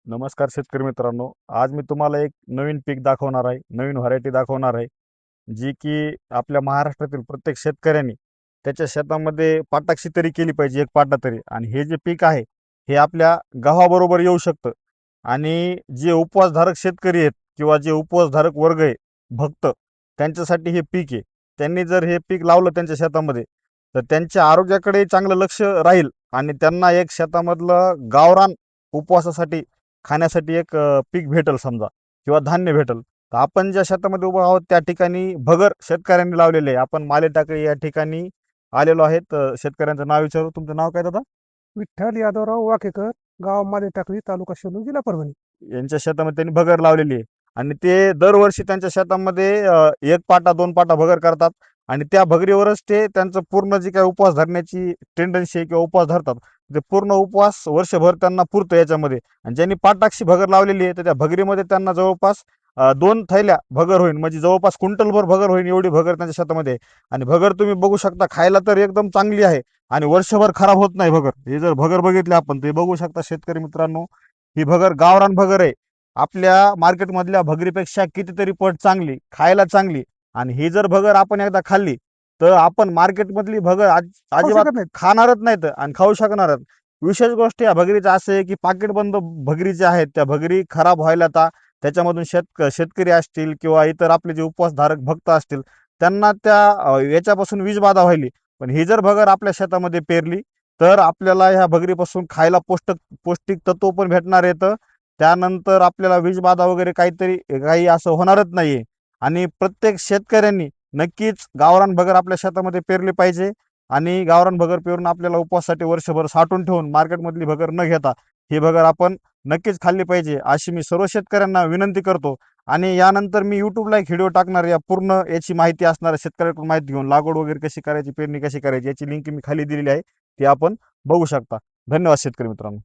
नमस्कार शेतकरी मित्रांनो. आज मी तुम्हाला एक नवीन पीक दाखवणार आहे, नवीन व्हरायटी दाखवणार आहे, जी की आपल्या महाराष्ट्रातील प्रत्येक शेतकऱ्यांनी त्याच्या शेतामध्ये पाटाक्षी तरी केली पाहिजे, एक पाटा तरी. आणि हे जे पीक आहे, हे आपल्या गव्हाबरोबर येऊ शकतं. आणि जे उपवासधारक शेतकरी आहेत किंवा जे उपवासधारक वर्ग आहे, भक्त, त्यांच्यासाठी हे पीक आहे. त्यांनी जर हे पीक लावलं त्यांच्या शेतामध्ये, तर त्यांच्या आरोग्याकडे चांगलं लक्ष राहील आणि त्यांना एक शेतामधलं गावरान उपवासासाठी खाण्यासाठी एक पीक भेटल समजा किंवा धान्य भेटल. तर आपण ज्या शेतामध्ये उभं आहोत त्या ठिकाणी भगर शेतकऱ्यांनी लावलेले आहे. आपण माले टाकळी या ठिकाणी आलेलो आहेत. शेतकऱ्यांचं नाव विचारू. तुमचं नाव काय दादा? विठ्ठल यादवराव वाकेकर, गाव माले टाकळी, तालुका सेलू, जिल्हा परभणी. यांच्या शेतामध्ये त्यांनी भगर लावलेली आहे आणि ते दरवर्षी त्यांच्या शेतामध्ये एक पाटा दोन पाटा भगर करतात आणि त्या भगरीवरच ते त्यांचं पूर्ण जे काही उपवास धरण्याची टेंडन्सी आहे किंवा उपवास धरतात, ते पूर्ण उपवास वर्षभर त्यांना पुरतं याच्यामध्ये. आणि ज्यांनी पाटाक्षी भगर लावलेली आहे तर त्या भगरीमध्ये त्यांना जवळपास 2 थैल्या भगर होईल, म्हणजे जवळपास क्विंटलभर भगर होईल, एवढी भगर त्यांच्या शेतामध्ये आहे. आणि भगर तुम्ही बघू शकता, खायला तर एकदम चांगली आहे आणि वर्षभर खराब होत नाही भगर. हे जर भगर बघितले आपण ते बघू शकता शेतकरी मित्रांनो, ही भगर गावरान भगर आहे. आपल्या मार्केटमधल्या भगरीपेक्षा कितीतरी पट चांगली, खायला चांगली. आणि ही जर भगर आपण एकदा खाल्ली तर आपण मार्केटमधली भगर खाऊ अजिबात शकत नाहीत. खाणारच नाहीत आणि खाऊ शकणारच. विशेष गोष्ट या भगरीचं असं आहे की पाकिटबंद भगरी ज्या आहेत त्या भगरी खराब व्हायला त्याच्यामधून शेतकरी असतील किंवा इतर आपले जे उपवासधारक भक्त असतील, त्यांना त्या याच्यापासून विषबाधा व्हायली. पण ही जर भगर आपल्या शेतामध्ये पेरली तर आपल्याला ह्या भगरीपासून खायला पौष्टिक तत्व पण भेटणार येतं. त्यानंतर आपल्याला विषबाधा वगैरे काही असं होणारच नाहीये. आणि प्रत्येक शेतकऱ्यांनी नक्कीच गावरान भगर आपल्या शेतामध्ये पेरली पाहिजे. आणि गावरान भगर पेरून आपल्याला उपवासासाठी वर्षभर साठवून ठेवून मार्केटमधली भगर न घेता ही भगर आपण नक्कीच खाल्ली पाहिजे, अशी मी सर्व शेतकऱ्यांना विनंती करतो. आणि यानंतर मी युट्यूबला एक व्हिडिओ टाकणार, या पूर्ण याची माहिती असणार, शेतकऱ्याकडून माहिती घेऊन लागवड वगैरे कशी करायची, पेरणी कशी करायची, याची लिंक मी खाली दिलेली आहे, ती आपण बघू शकता. धन्यवाद शेतकरी मित्रांनो.